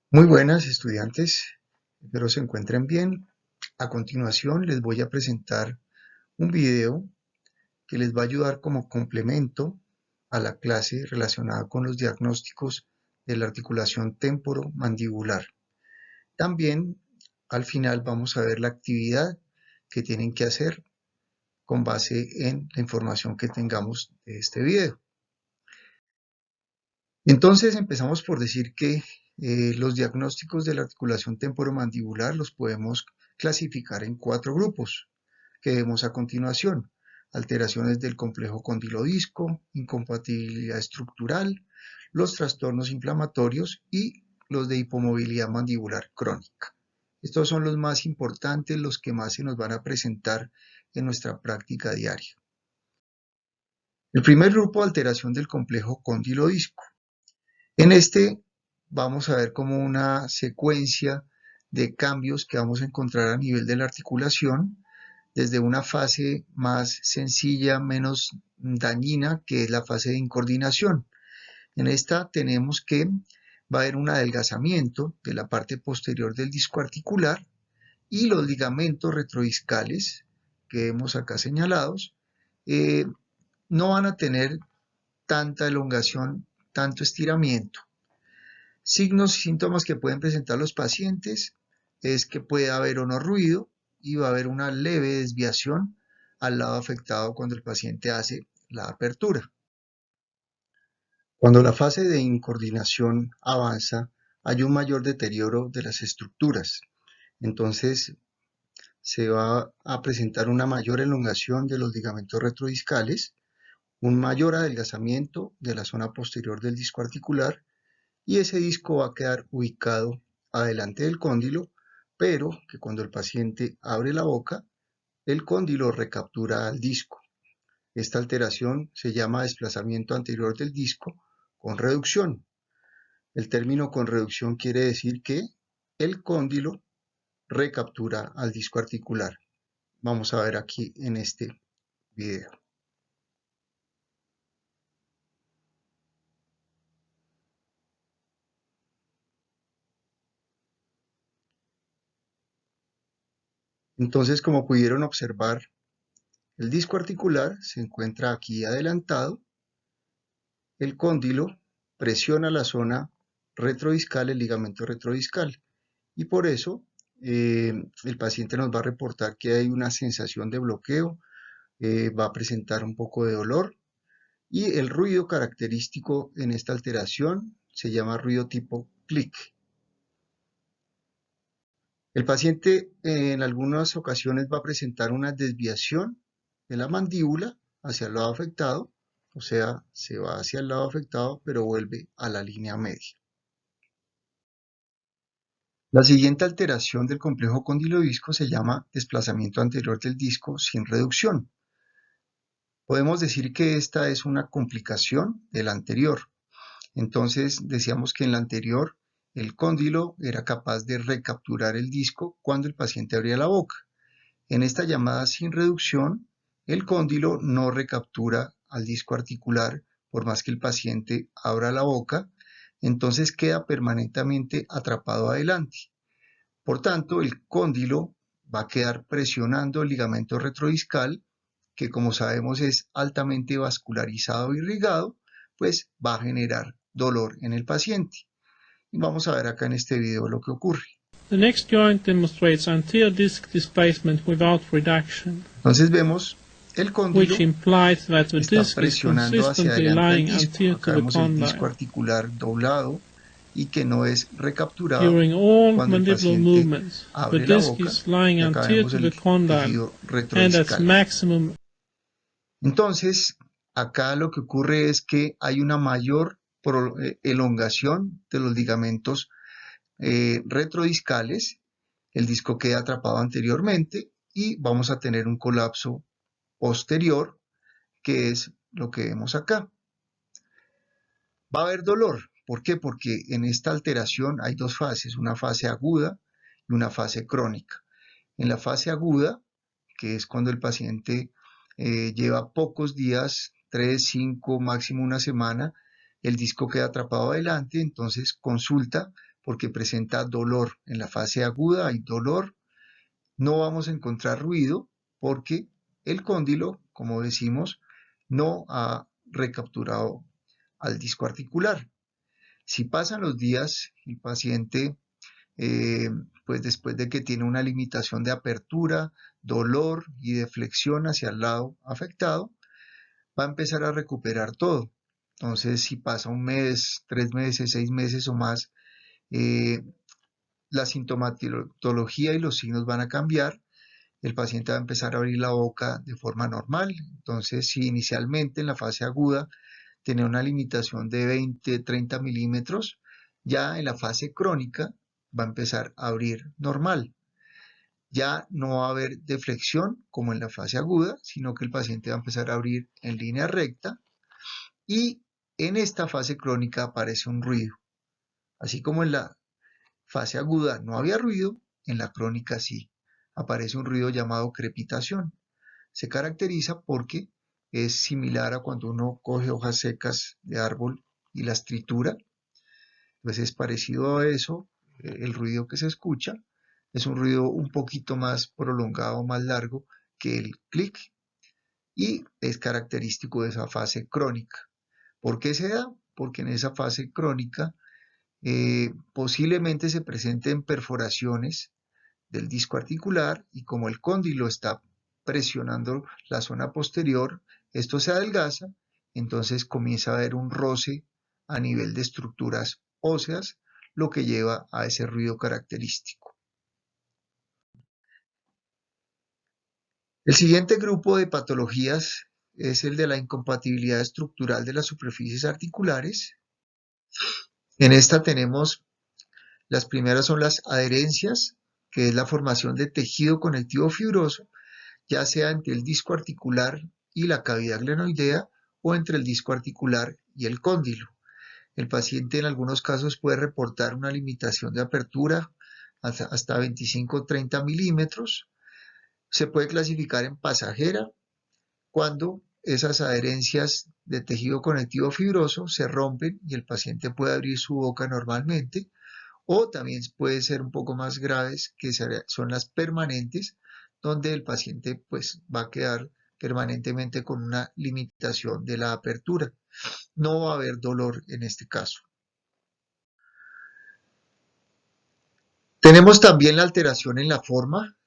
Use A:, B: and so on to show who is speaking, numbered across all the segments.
A: Muy buenas estudiantes, espero se encuentren bien. A continuación les voy a presentar un video que les va a ayudar como complemento a la clase relacionada con los diagnósticos de la articulación temporomandibular. También al final vamos a ver la actividad que tienen que hacer con base en la información que tengamos de este video. Entonces empezamos por decir que los diagnósticos de la articulación temporomandibular los podemos clasificar en 4 grupos que vemos a continuación: alteraciones del complejo condilodisco, incompatibilidad estructural, los trastornos inflamatorios y los de hipomovilidad mandibular crónica. Estos son los más importantes, los que más se nos van a presentar en nuestra práctica diaria. El primer grupo, alteración del complejo condilodisco. En este vamos a ver como una secuencia de cambios que vamos a encontrar a nivel de la articulación, desde una fase más sencilla, menos dañina, que es la fase de incoordinación. En esta tenemos que va a haber un adelgazamiento de la parte posterior del disco articular y los ligamentos retrodiscales que vemos acá señalados no van a tener tanta elongación, tanto estiramiento. Signos y síntomas que pueden presentar los pacientes es que puede haber o no ruido y va a haber una leve desviación al lado afectado cuando el paciente hace la apertura. Cuando la fase de incoordinación avanza, hay un mayor deterioro de las estructuras. Entonces se va a presentar una mayor elongación de los ligamentos retrodiscales, un mayor adelgazamiento de la zona posterior del disco articular, y ese disco va a quedar ubicado adelante del cóndilo, pero que cuando el paciente abre la boca, el cóndilo recaptura al disco. Esta alteración se llama desplazamiento anterior del disco con reducción. El término con reducción quiere decir que el cóndilo recaptura al disco articular. Vamos a ver aquí en este video. Entonces, como pudieron observar, el disco articular se encuentra aquí adelantado. El cóndilo presiona la zona retrodiscal, el ligamento retrodiscal, y por eso el paciente nos va a reportar que hay una sensación de bloqueo, va a presentar un poco de dolor, y el ruido característico en esta alteración se llama ruido tipo clic. El paciente en algunas ocasiones va a presentar una desviación de la mandíbula hacia el lado afectado, o sea, se va hacia el lado afectado, pero vuelve a la línea media. La siguiente alteración del complejo condilodisco se llama desplazamiento anterior del disco sin reducción. Podemos decir que esta es una complicación de la anterior. Entonces, decíamos que en la anterior el cóndilo era capaz de recapturar el disco cuando el paciente abría la boca. En esta llamada sin reducción, el cóndilo no recaptura al disco articular por más que el paciente abra la boca, entonces queda permanentemente atrapado adelante. Por tanto, el cóndilo va a quedar presionando el ligamento retrodiscal, que como sabemos es altamente vascularizado e irrigado, pues va a generar dolor en el paciente. Y vamos a ver acá en este video lo que ocurre.
B: The next joint demonstrates anterior disc displacement without reduction,
A: Entonces vemos el cóndilo
B: which implies that the
A: está
B: disc is
A: presionando hacia
B: consistently
A: adelante el
B: lying
A: disco.
B: anterior
A: Acá
B: to the
A: vemos el disco
B: condyle
A: articular doblado y que no es recapturado
B: during all
A: cuando el
B: mandibular
A: paciente
B: movements. The
A: abre la
B: disc
A: boca,
B: is lying
A: y acá
B: anterior
A: vemos
B: to the
A: el
B: condyle
A: tejido
B: and at
A: retrodiscal.
B: maximum.
A: Entonces, acá lo que ocurre es que hay una mayor elongación de los ligamentos retrodiscales, el disco queda atrapado anteriormente y vamos a tener un colapso posterior, que es lo que vemos acá. Va a haber dolor. ¿Por qué? Porque en esta alteración hay dos fases, una fase aguda y una fase crónica. En la fase aguda, que es cuando el paciente lleva pocos días, 3, 5, máximo una semana, el disco queda atrapado adelante, entonces consulta porque presenta dolor. En la fase aguda hay dolor. No vamos a encontrar ruido porque el cóndilo, como decimos, no ha recapturado al disco articular. Si pasan los días, el paciente, pues después de que tiene una limitación de apertura, dolor y de flexión hacia el lado afectado, va a empezar a recuperar todo. Entonces, si pasa un mes, 3 meses, 6 meses o más, la sintomatología y los signos van a cambiar. El paciente va a empezar a abrir la boca de forma normal. Entonces, si inicialmente en la fase aguda tenía una limitación de 20, 30 milímetros, ya en la fase crónica va a empezar a abrir normal. Ya no va a haber deflexión como en la fase aguda, sino que el paciente va a empezar a abrir en línea recta y en esta fase crónica aparece un ruido. Así como en la fase aguda no había ruido, en la crónica sí. Aparece un ruido llamado crepitación. Se caracteriza porque es similar a cuando uno coge hojas secas de árbol y las tritura. Pues es parecido a eso, el ruido que se escucha. Es un ruido un poquito más prolongado, más largo que el clic y es característico de esa fase crónica. ¿Por qué se da? Porque en esa fase crónica posiblemente se presenten perforaciones del disco articular y como el cóndilo está presionando la zona posterior, esto se adelgaza, entonces comienza a haber un roce a nivel de estructuras óseas, lo que lleva a ese ruido característico. El siguiente grupo de patologías es el de la incompatibilidad estructural de las superficies articulares. En esta tenemos, las primeras son las adherencias, que es la formación de tejido conectivo fibroso, ya sea entre el disco articular y la cavidad glenoidea o entre el disco articular y el cóndilo. El paciente en algunos casos puede reportar una limitación de apertura hasta 25-30 milímetros. Se puede clasificar en pasajera cuando esas adherencias de tejido conectivo fibroso se rompen y el paciente puede abrir su boca normalmente, o también puede ser un poco más graves, que son las permanentes, donde el paciente pues va a quedar permanentemente con una limitación de la apertura. No va a haber dolor en este caso. Tenemos también la alteración en la forma,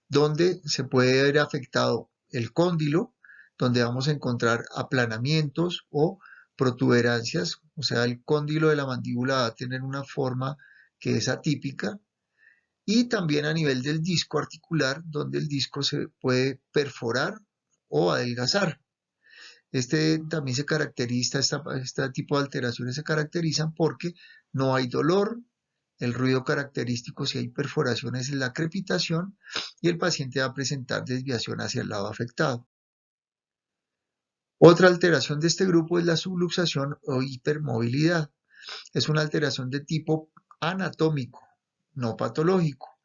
A: donde se puede ver afectado el cóndilo, donde vamos a encontrar aplanamientos o protuberancias, o sea, el cóndilo de la mandíbula va a tener una forma que es atípica, y también a nivel del disco articular, donde el disco se puede perforar o adelgazar. También se caracteriza, este tipo de alteraciones se caracterizan porque no hay dolor, el ruido característico si hay perforaciones es la crepitación y el paciente va a presentar desviación hacia el lado afectado. Otra alteración de este grupo es la subluxación o hipermovilidad. Es una alteración de tipo anatómico, no patológico.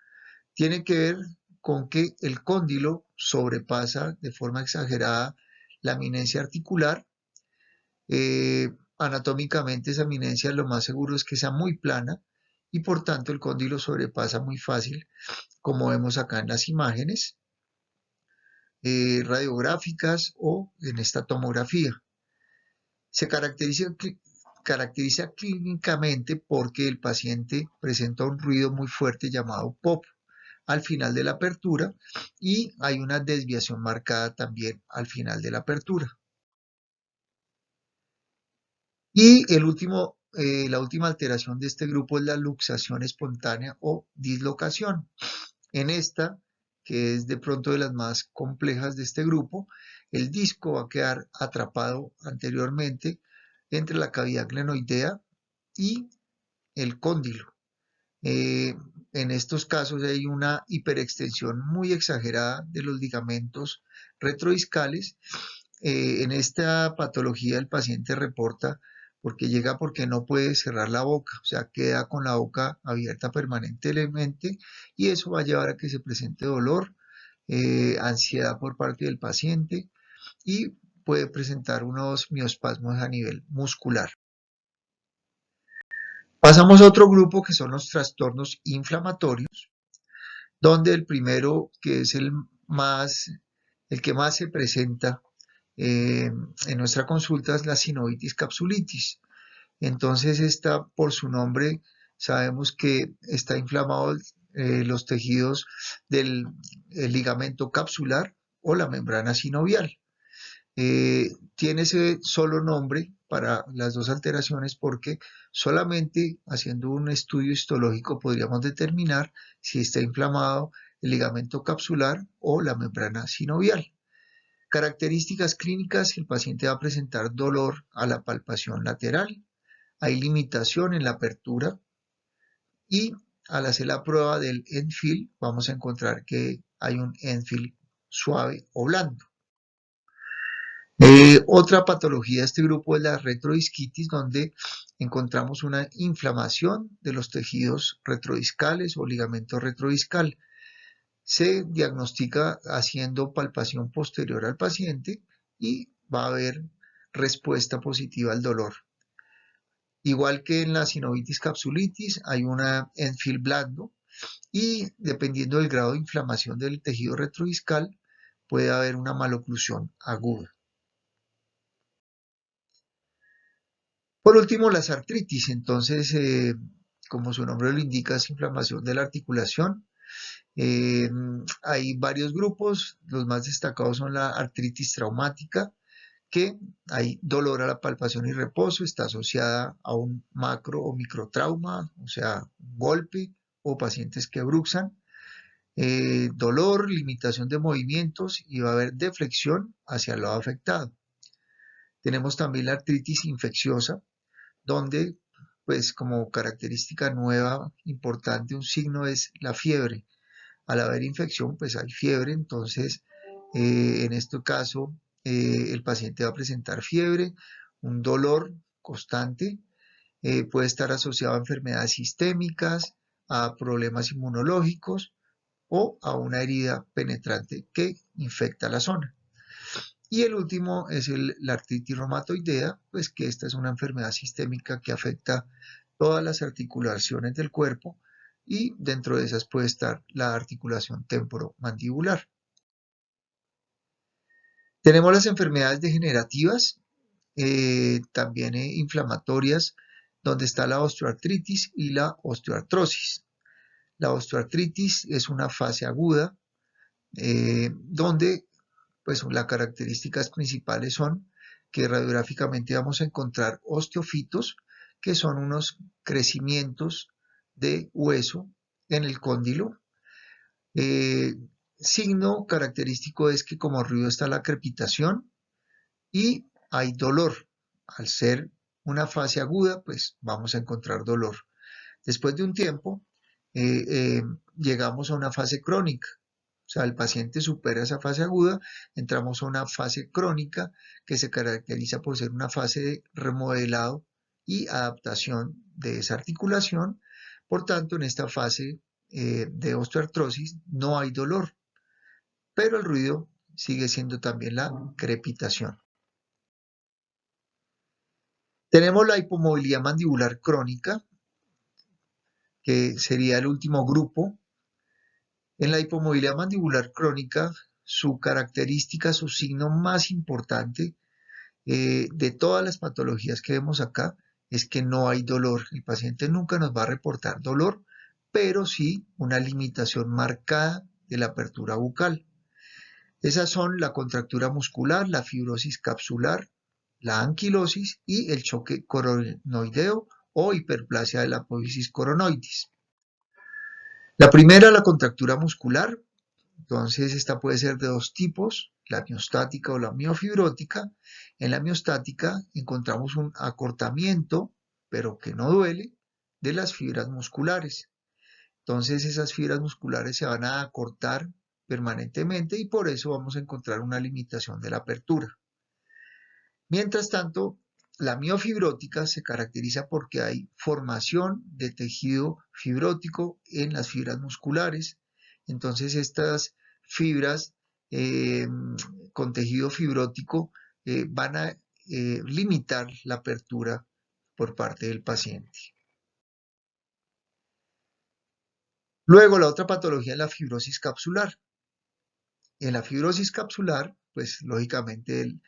A: Tiene que ver con que el cóndilo sobrepasa de forma exagerada la eminencia articular. Anatómicamente esa eminencia lo más seguro es que sea muy plana y por tanto el cóndilo sobrepasa muy fácil, como vemos acá en las imágenes radiográficas o en esta tomografía. Se caracteriza clínicamente porque el paciente presenta un ruido muy fuerte llamado pop al final de la apertura y hay una desviación marcada también al final de la apertura. Y la última alteración de este grupo es la luxación espontánea o dislocación. En esta, que es de pronto de las más complejas de este grupo, el disco va a quedar atrapado anteriormente entre la cavidad glenoidea y el cóndilo. En estos casos hay una hiperextensión muy exagerada de los ligamentos retrodiscales. En esta patología el paciente reporta porque no puede cerrar la boca, o sea, queda con la boca abierta permanentemente y eso va a llevar a que se presente dolor, ansiedad por parte del paciente y puede presentar unos miospasmos a nivel muscular. Pasamos a otro grupo que son los trastornos inflamatorios, donde el primero, que es el que más se presenta en nuestra consulta, es la sinovitis capsulitis. Entonces, esta, por su nombre, sabemos que está inflamado los tejidos del ligamento capsular o la membrana sinovial. Tiene ese solo nombre para las dos alteraciones porque solamente haciendo un estudio histológico podríamos determinar si está inflamado el ligamento capsular o la membrana sinovial. Características clínicas: el paciente va a presentar dolor a la palpación lateral, hay limitación en la apertura y al hacer la prueba del end-feel vamos a encontrar que hay un end-feel suave o blando. Otra patología de este grupo es la retrodisquitis, donde encontramos una inflamación de los tejidos retrodiscales o ligamento retrodiscal. Se diagnostica haciendo palpación posterior al paciente y va a haber respuesta positiva al dolor. Igual que en la sinovitis capsulitis, hay una end-feel blando y dependiendo del grado de inflamación del tejido retrodiscal, puede haber una maloclusión aguda. Por último, las artritis. Entonces, como su nombre lo indica, es inflamación de la articulación. Hay varios grupos, los más destacados son la artritis traumática, que hay dolor a la palpación y reposo, está asociada a un macro o microtrauma, o sea, golpe o pacientes que bruxan. Dolor, limitación de movimientos y va a haber deflexión hacia el lado afectado. Tenemos también la artritis infecciosa, donde pues como característica nueva importante, un signo es la fiebre. Al haber infección pues hay fiebre, entonces en este caso el paciente va a presentar fiebre, un dolor constante, puede estar asociado a enfermedades sistémicas, a problemas inmunológicos o a una herida penetrante que infecta la zona. Y el último es la artritis reumatoidea, pues que esta es una enfermedad sistémica que afecta todas las articulaciones del cuerpo y dentro de esas puede estar la articulación temporomandibular. Tenemos las enfermedades degenerativas, también inflamatorias, donde está la osteoartritis y la osteoartrosis. La osteoartritis es una fase aguda donde pues las características principales son que radiográficamente vamos a encontrar osteofitos, que son unos crecimientos de hueso en el cóndilo. Signo característico es que como ruido está la crepitación y hay dolor. Al ser una fase aguda, pues vamos a encontrar dolor. Después de un tiempo, llegamos a una fase crónica. O sea, el paciente supera esa fase aguda, entramos a una fase crónica que se caracteriza por ser una fase de remodelado y adaptación de esa articulación. Por tanto, en esta fase de osteoartrosis no hay dolor, pero el ruido sigue siendo también la crepitación. Tenemos la hipomovilidad mandibular crónica, que sería el último grupo. En la hipomovilidad mandibular crónica, su característica, su signo más importante de todas las patologías que vemos acá es que no hay dolor. El paciente nunca nos va a reportar dolor, pero sí una limitación marcada de la apertura bucal. Esas son la contractura muscular, la fibrosis capsular, la anquilosis y el choque coronoideo o hiperplasia de la apófisis coronoidis. La primera, la contractura muscular. Entonces, esta puede ser de dos tipos, la miostática o la miofibrótica. En la miostática encontramos un acortamiento, pero que no duele, de las fibras musculares. Entonces, esas fibras musculares se van a acortar permanentemente y por eso vamos a encontrar una limitación de la apertura. Mientras tanto, la miofibrótica se caracteriza porque hay formación de tejido fibrótico en las fibras musculares. Entonces estas fibras con tejido fibrótico van a limitar la apertura por parte del paciente. Luego, la otra patología es la fibrosis capsular. En la fibrosis capsular, pues lógicamente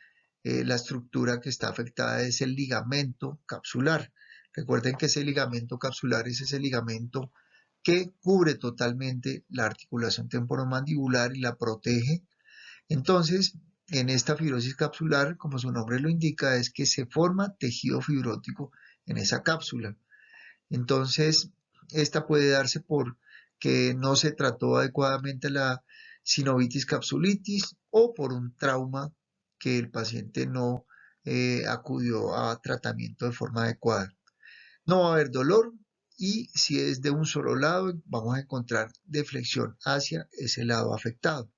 A: la estructura que está afectada es el ligamento capsular. Recuerden que ese ligamento capsular es ese ligamento que cubre totalmente la articulación temporomandibular y la protege. Entonces, en esta fibrosis capsular, como su nombre lo indica, es que se forma tejido fibrótico en esa cápsula. Entonces, esta puede darse por que no se trató adecuadamente la sinovitis capsulitis o por un trauma que el paciente no acudió a tratamiento de forma adecuada. No va a haber dolor y si es de un solo lado, vamos a encontrar deflexión hacia ese lado afectado.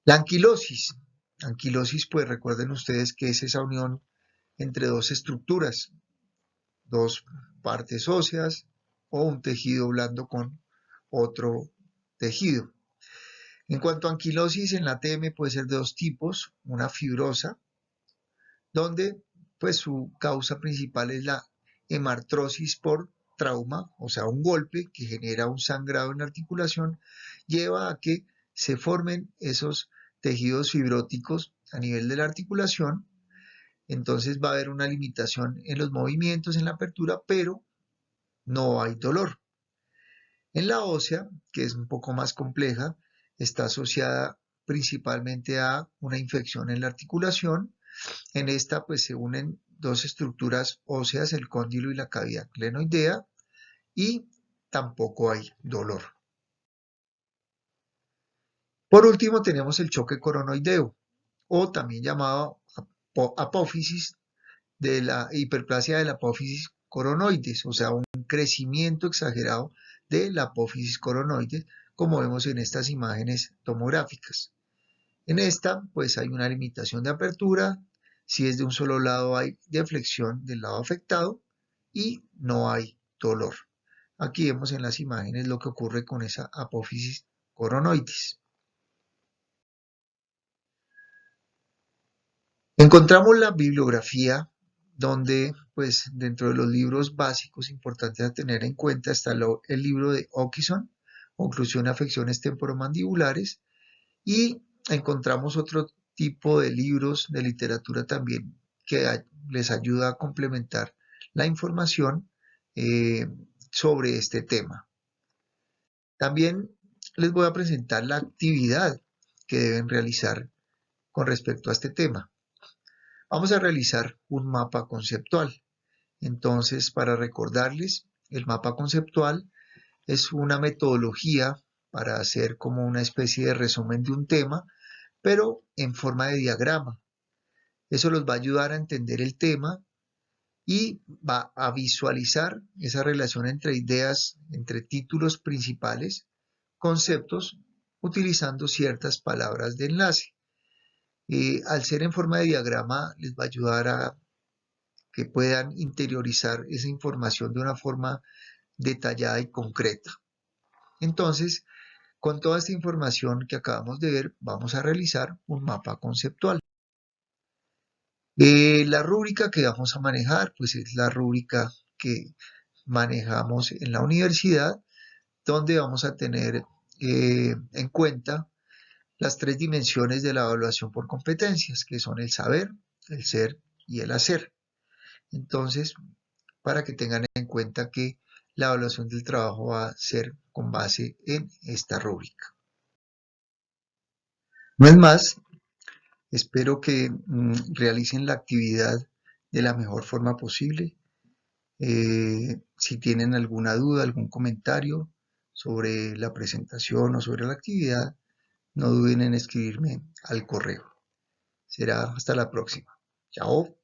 A: La anquilosis. Anquilosis, pues recuerden ustedes que es esa unión entre dos estructuras, dos partes óseas o un tejido blando con otro tejido. En cuanto a anquilosis en la TM puede ser de dos tipos, una fibrosa, donde pues su causa principal es la hemartrosis por trauma, o sea, un golpe que genera un sangrado en la articulación, lleva a que se formen esos tejidos fibróticos a nivel de la articulación. Entonces va a haber una limitación en los movimientos, en la apertura, pero no hay dolor. En la ósea, que es un poco más compleja, está asociada principalmente a una infección en la articulación. En esta pues se unen dos estructuras óseas, el cóndilo y la cavidad glenoidea, y tampoco hay dolor. Por último tenemos el choque coronoideo, o también llamado apófisis de la hiperplasia de la apófisis coronoides, o sea, un crecimiento exagerado de la apófisis coronoides, como vemos en estas imágenes tomográficas. En esta, pues hay una limitación de apertura, si es de un solo lado hay deflexión del lado afectado y no hay dolor. Aquí vemos en las imágenes lo que ocurre con esa apófisis coronoides. Encontramos la bibliografía donde, pues, dentro de los libros básicos importantes a tener en cuenta está el libro de Ockison, Oclusión y afecciones temporomandibulares, y encontramos otro tipo de libros de literatura también que les ayuda a complementar la información sobre este tema. También les voy a presentar la actividad que deben realizar con respecto a este tema. Vamos a realizar un mapa conceptual. Entonces, para recordarles, el mapa conceptual es una metodología para hacer como una especie de resumen de un tema, pero en forma de diagrama. Eso los va a ayudar a entender el tema y va a visualizar esa relación entre ideas, entre títulos principales, conceptos, utilizando ciertas palabras de enlace. Al ser en forma de diagrama, les va a ayudar a que puedan interiorizar esa información de una forma detallada y concreta. Entonces, con toda esta información que acabamos de ver, vamos a realizar un mapa conceptual. La rúbrica que vamos a manejar, pues es la rúbrica que manejamos en la universidad, donde vamos a tener en cuenta las tres dimensiones de la evaluación por competencias, que son el saber, el ser y el hacer. Entonces, para que tengan en cuenta que la evaluación del trabajo va a ser con base en esta rúbrica. No es más, espero que realicen la actividad de la mejor forma posible. Si tienen alguna duda, algún comentario sobre la presentación o sobre la actividad, no duden en escribirme al correo. Será hasta la próxima. Chao.